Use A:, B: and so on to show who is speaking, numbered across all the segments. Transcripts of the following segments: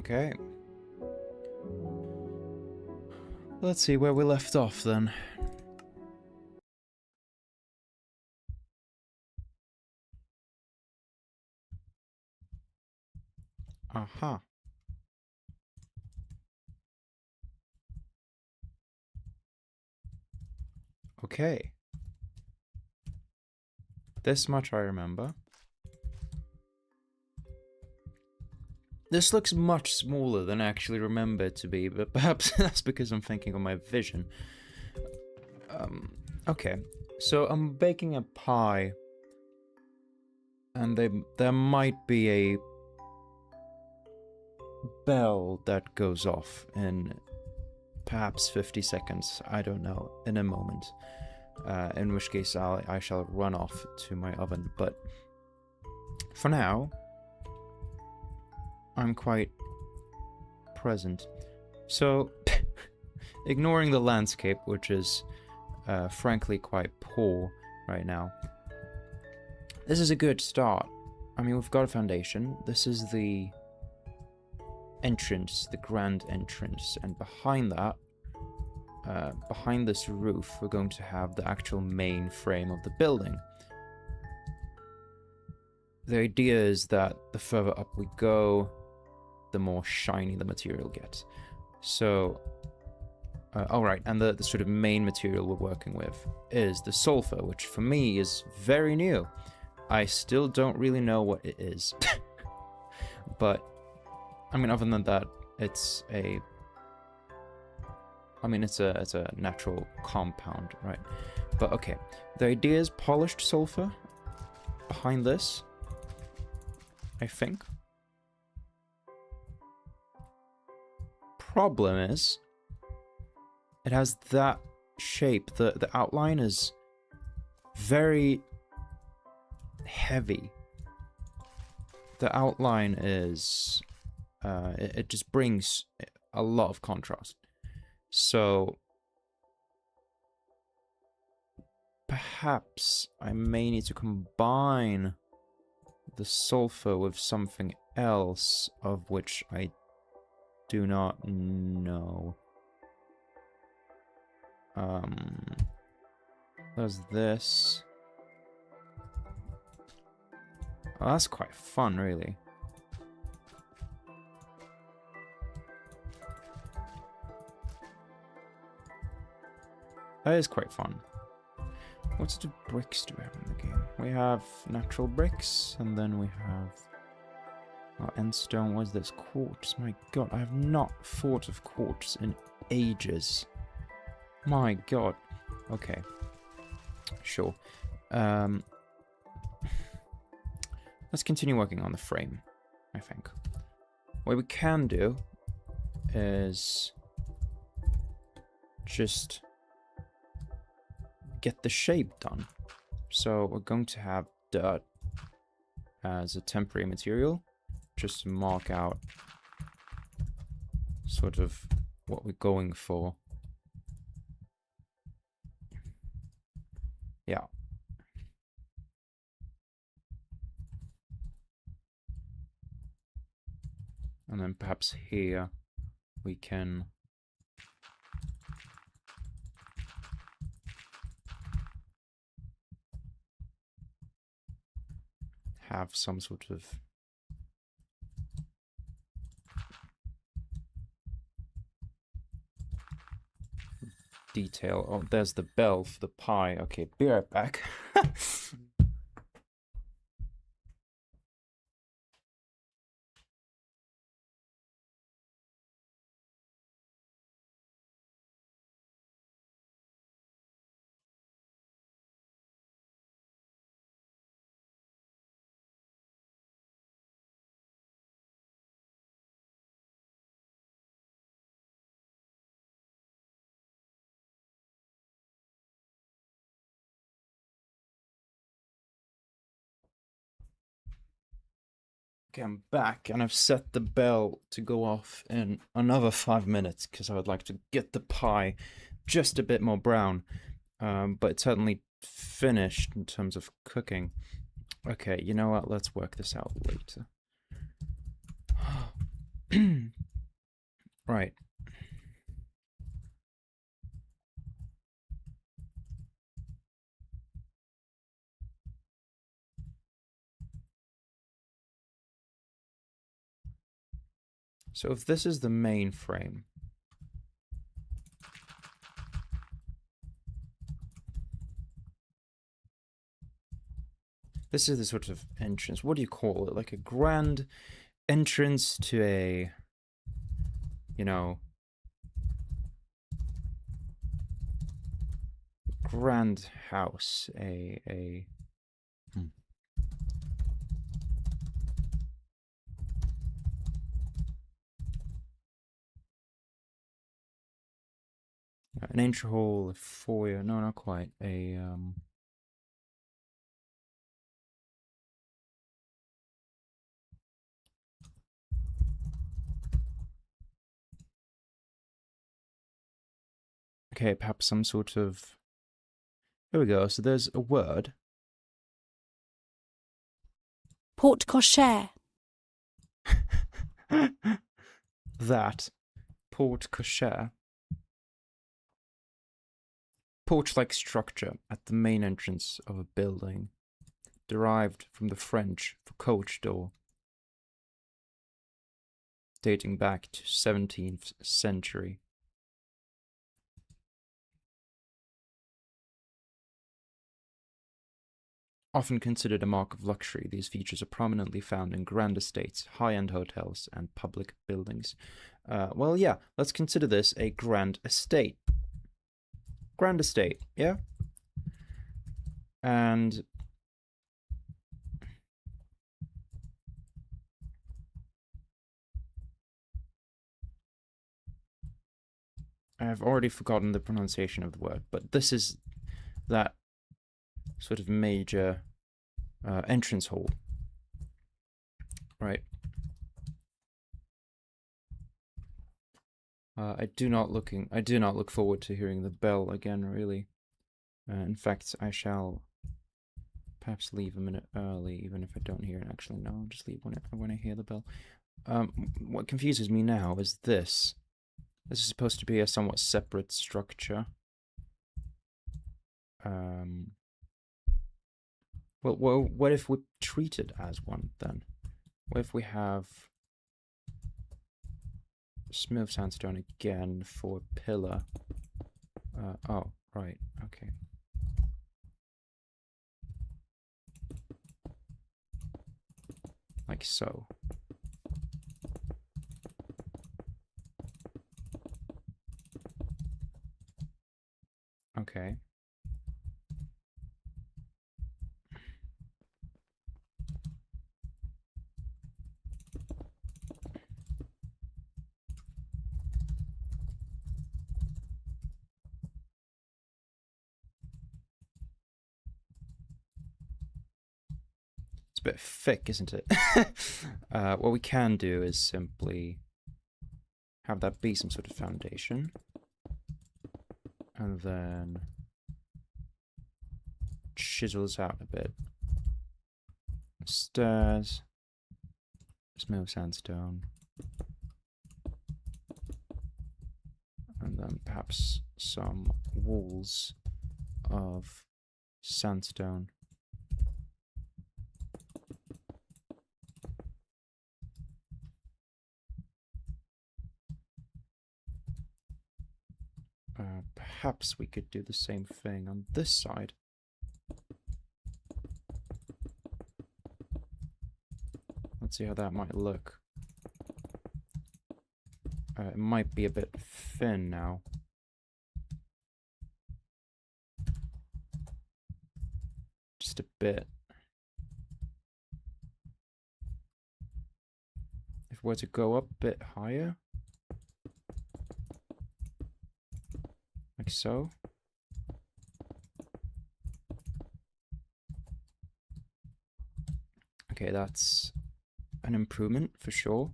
A: Okay. Let's see where we left off then. Aha. Okay. This much I remember. This looks much smaller than I actually remember it to be, but perhaps that's because I'm thinking of my vision. Okay. So I'm baking a pie, and there might be a bell that goes off in perhaps 50 seconds, I don't know, in a moment. In which case I shall run off to my oven, but for now, I'm quite present. So, ignoring the landscape, which is frankly quite poor right now, this is a good start. I mean, we've got a foundation. This is the entrance, the grand entrance, and behind that, behind this roof, we're going to have the actual main frame of the building. The idea is that the further up we go, the more shiny the material gets. So, alright, and the sort of main material we're working with is the sulfur, which for me is very new. I still don't really know what it is. But, I mean, other than that, it's a natural compound, right? But okay, the idea is polished sulfur behind this, I think. Problem is, it has that shape. The outline is very heavy. The outline is it just brings a lot of contrast. So perhaps I may need to combine the sulfur with something else, of which I do not know. There's this. Oh, that's quite fun, really. That is quite fun. What sort of bricks do we have in the game? We have natural bricks, and then we have endstone. What is this? Quartz. My god, I have not thought of quartz in ages. My god. Okay. Sure. Let's continue working on the frame, I think. What we can do is just get the shape done. So we're going to have dirt as a temporary material, just to mark out sort of what we're going for. Yeah. And then perhaps here we can have some sort of detail. Oh, there's the bell for the pie. Okay, be right back. Okay, I'm back, and I've set the bell to go off in another 5 minutes, because I would like to get the pie just a bit more brown. But it's certainly finished in terms of cooking. Okay, you know what? Let's work this out later. Right. So if this is the main frame, this is the sort of entrance. What do you call it? Like a grand entrance to a, you know, grand house. An entry hall, a foyer. No, not quite. Okay, perhaps some sort of. Here we go. So there's a word.
B: Porte cochere.
A: That. Porte cochere. Porch-like structure at the main entrance of a building, derived from the French for coach door, dating back to 17th century. Often considered a mark of luxury, these features are prominently found in grand estates, high-end hotels, and public buildings. Well, yeah, let's consider this a grand estate. Grand estate, yeah? And I've already forgotten the pronunciation of the word, but this is that sort of major entrance hall, right? I do not look forward to hearing the bell again, really. In fact, I shall perhaps leave a minute early, even if I don't hear it. Actually, no, I'll just leave when I hear the bell. What confuses me now is this. This is supposed to be a somewhat separate structure. Well, what if we treat it as one, then? What if we have smooth sandstone again for pillar? Oh, right, okay. Like so. Okay. It's a bit thick, isn't it? What we can do is simply have that be some sort of foundation. And then chisel this out a bit. Stairs. Smooth sandstone. And then perhaps some walls of sandstone. Perhaps we could do the same thing on this side. Let's see how that might look. It might be a bit thin now. Just a bit. If it were to go up a bit higher. Like so. Okay, that's an improvement for sure.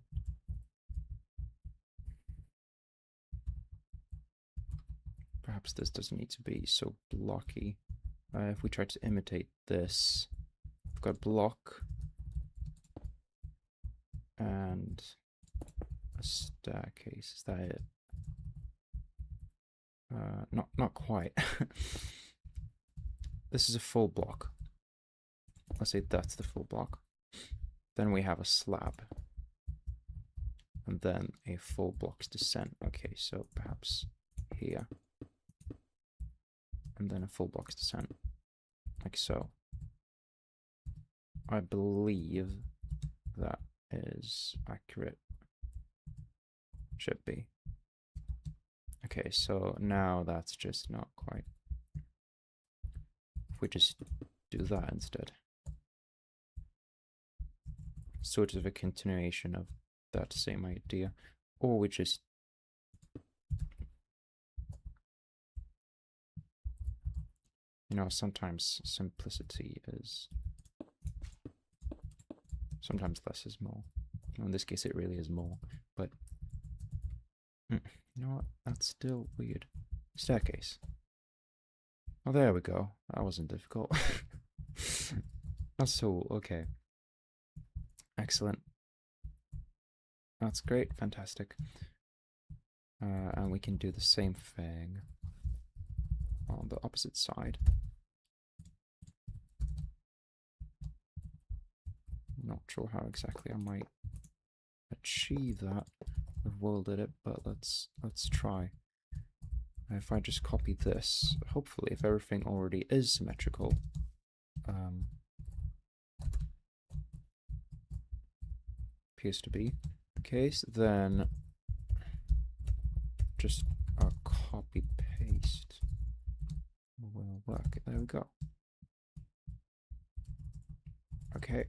A: Perhaps this doesn't need to be so blocky. If we try to imitate this, we've got block and a staircase. Is that it? Not quite. This is a full block. Let's say that's the full block. Then we have a slab. And then a full block's descent. Okay, so perhaps here. And then a full block's descent. Like so. I believe that is accurate. Should be. Okay, so now that's just not quite. If we just do that instead. Sort of a continuation of that same idea. Or we just sometimes simplicity is sometimes less is more. In this case it really is more, but you know what? That's still weird. Staircase. Oh, there we go. That wasn't difficult. That's all. Okay. Excellent. That's great. Fantastic. And we can do the same thing on the opposite side. Not sure how exactly I might achieve that with World Edit, but let's try. If I just copy this, hopefully if everything already is symmetrical, appears to be the case, then just a copy paste will work. There we go. Okay.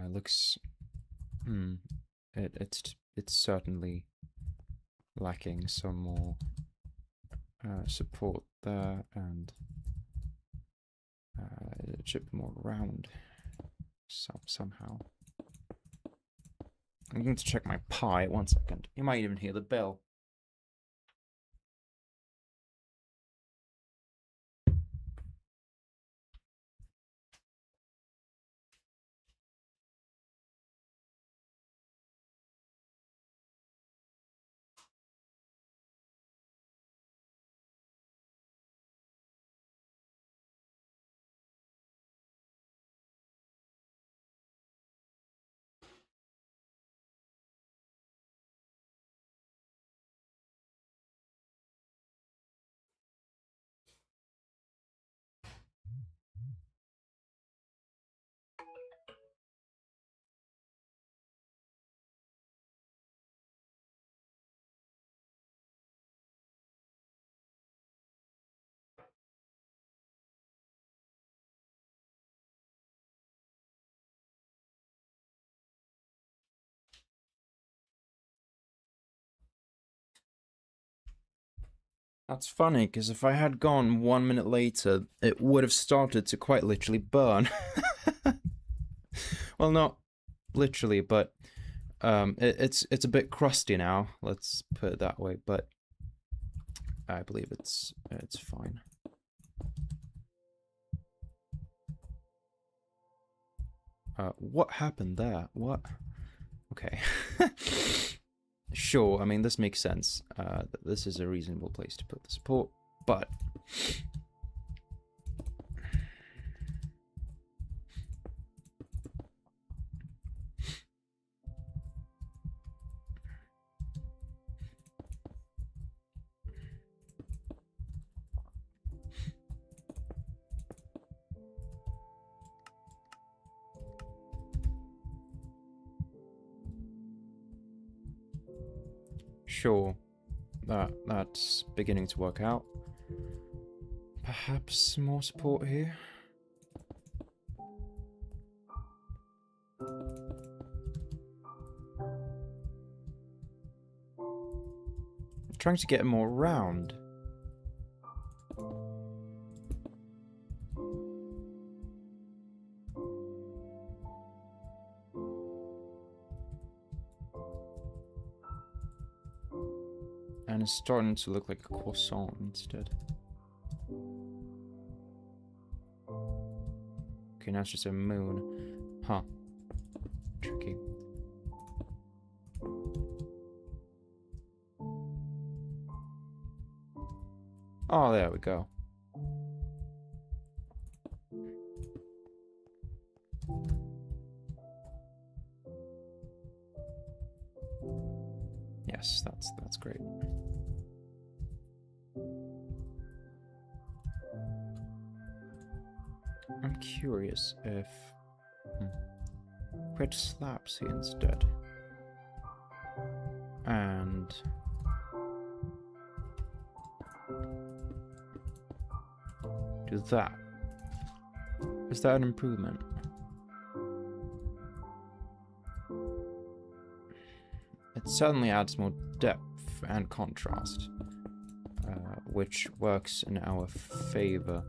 A: Looks it's certainly lacking some more support there, and it should be more round somehow. I'm going to check my Pi. 1 second. You might even hear the bell. That's funny, because if I had gone 1 minute later, it would have started to quite literally burn. Well, not literally, but it's a bit crusty now. Let's put it that way. But I believe it's fine. What happened there? What? Okay. Sure, I mean, this makes sense. This is a reasonable place to put the support, but sure, that's beginning to work out. Perhaps more support here. I'm trying to get it more round. And it's starting to look like a croissant instead. Okay, now it's just a moon. Huh. Tricky. Oh, there we go. Yes, that's great. I'm curious if red slabs here instead. And do that. Is that an improvement? It certainly adds more depth and contrast, which works in our favor.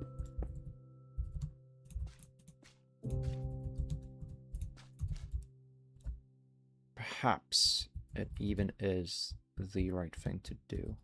A: Perhaps it even is the right thing to do.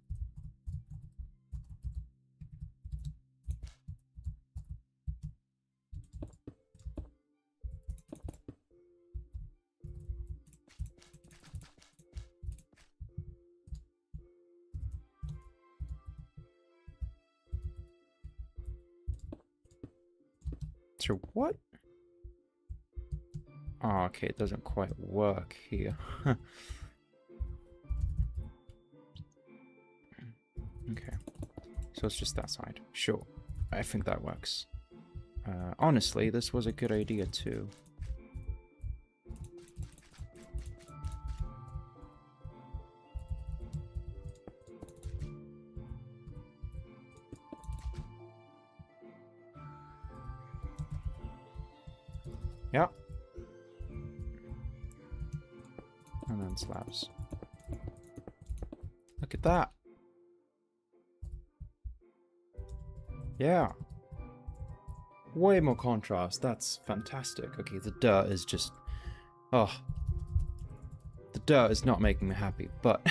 A: So what? Oh, okay, it doesn't quite work here. Okay, so it's just that side. Sure, I think that works. Honestly, this was a good idea too. Yeah. And then slabs. Look at that. Yeah. Way more contrast. That's fantastic. Okay, the dirt is just... Oh. The dirt is not making me happy, but...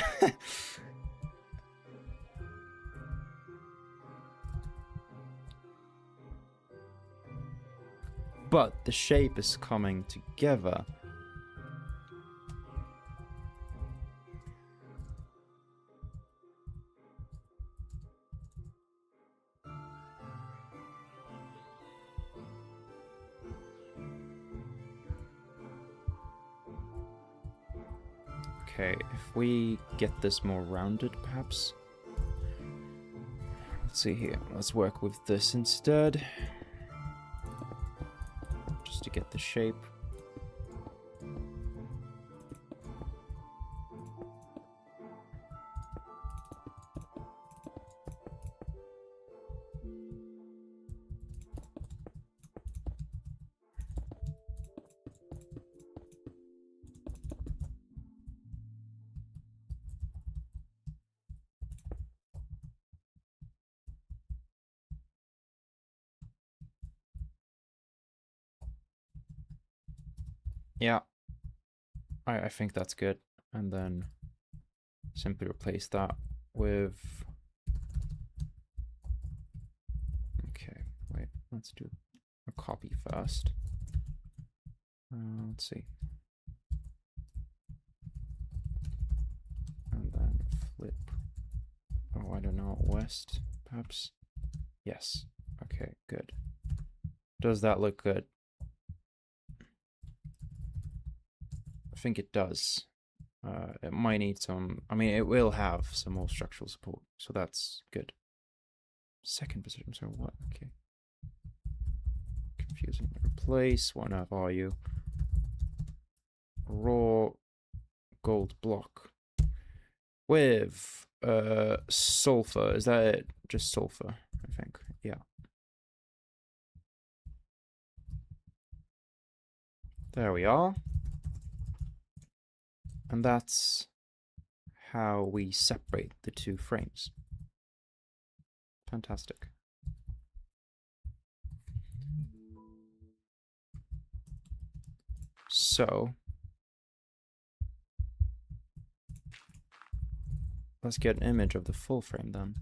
A: but the shape is coming together. Okay, if we get this more rounded, perhaps. Let's see here. Let's work with this instead. Just to get the shape. Yeah, I think that's good. And then simply replace that with... Okay, wait, let's do a copy first. Let's see. And then flip. Oh, I don't know, west, perhaps? Yes. Okay, good. Does that look good? I think it does. It might need some... I mean, it will have some more structural support, so that's good. Second position, so what? Okay. Confusing. Replace. What on earth are you? Raw gold block. With sulfur. Is that it? Just sulfur, I think. Yeah. There we are. And that's how we separate the two frames. Fantastic. So let's get an image of the full frame then.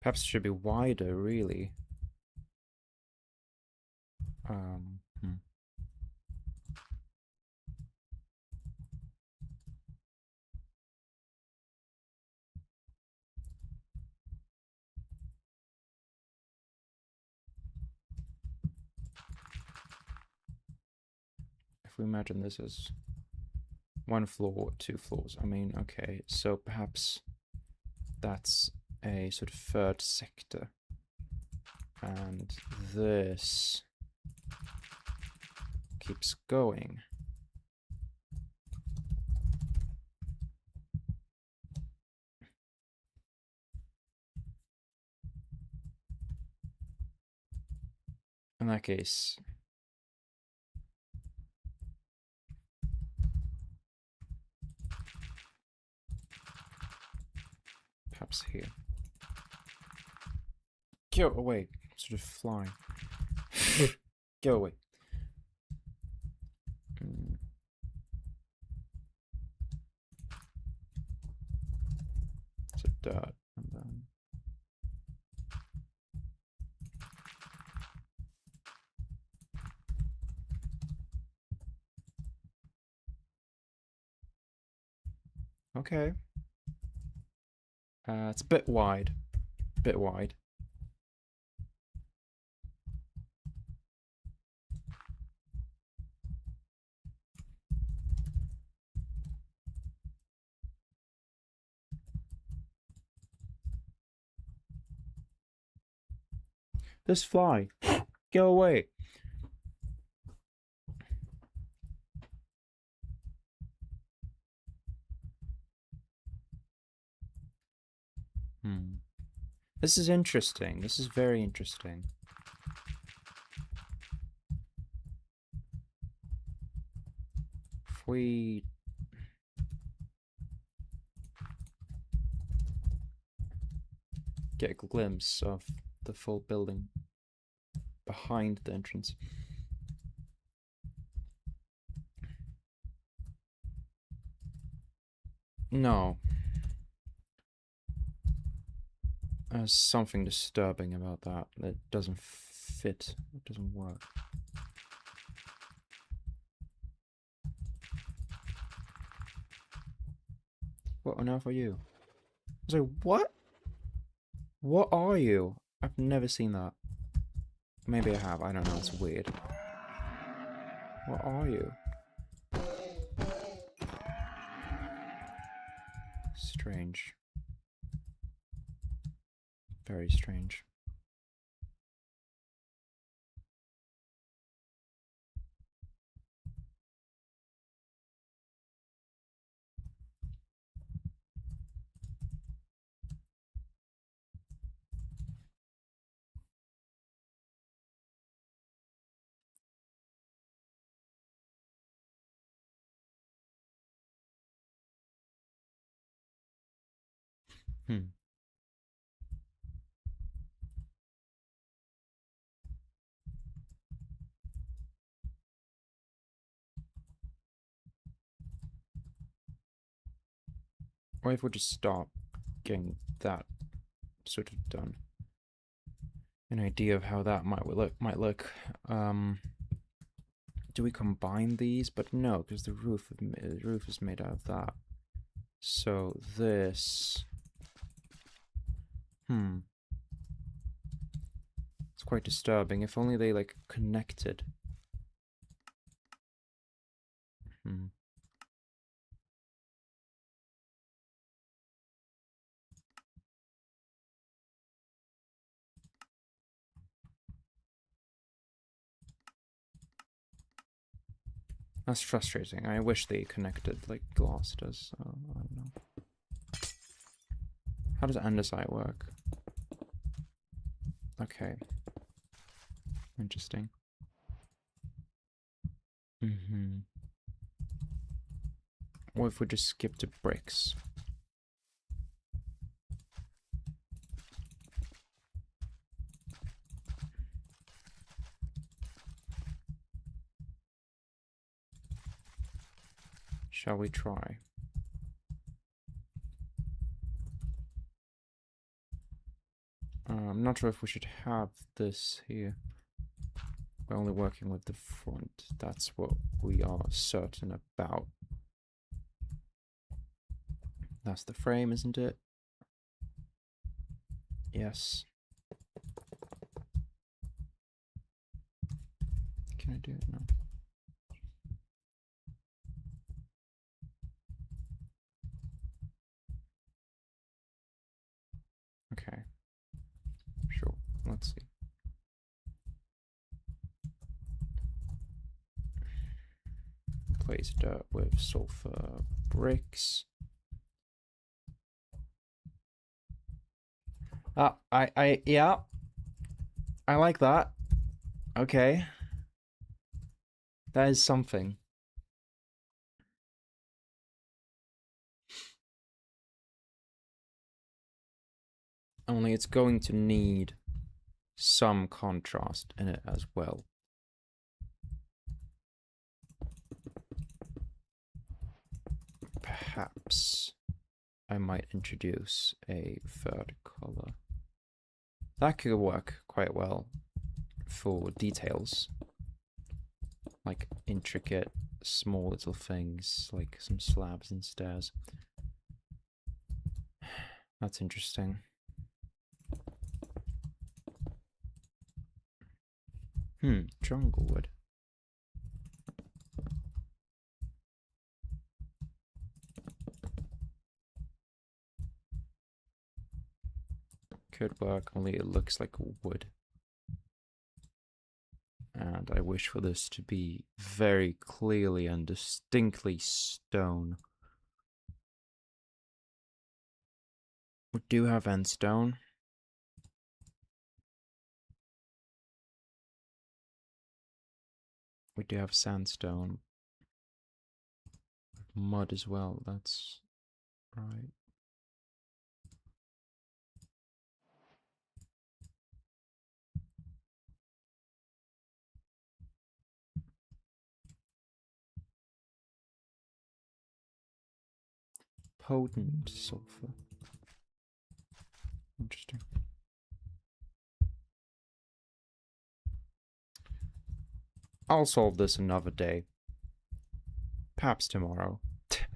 A: Perhaps it should be wider, really. Hmm. If we imagine this as 1 floor, 2 floors, I mean, okay, so perhaps that's a sort of 3rd sector. And this keeps going. In that case, perhaps here. Go away, sort of flying. Go away. So dirt, and then okay. It's a bit wide. Bit wide. This fly. Go away. This is interesting. This is very interesting. If we get a glimpse of the full building behind the entrance. No. There's something disturbing about that. That doesn't fit. It doesn't work. What on earth are you? So what? What are you? I've never seen that. Maybe I have. I don't know. It's weird. What are you? Strange. Very strange. Or if we just start getting that sort of done. An idea of how that might look. Do we combine these? But no, because the roof is made out of that. So this. It's quite disturbing. If only they like connected. That's frustrating. I wish they connected like glass does. I don't know. How does andesite work? Okay. Interesting. What if we just skip to bricks? Shall we try? I'm not sure if we should have this here. We're only working with the front. That's what we are certain about. That's the frame, isn't it? Yes. Can I do it now? Okay. Sure. Let's see. Place dirt with sulfur bricks. Yeah. I like that. Okay. That is something. Only it's going to need some contrast in it as well. Perhaps I might introduce a third color. That could work quite well for details. Like intricate, small little things, like some slabs and stairs. That's interesting. Jungle wood. Could work, only it looks like wood. And I wish for this to be very clearly and distinctly stone. We do have endstone. We do have sandstone. Mud as well, that's right. Potent sulfur. Interesting. I'll solve this another day. Perhaps tomorrow.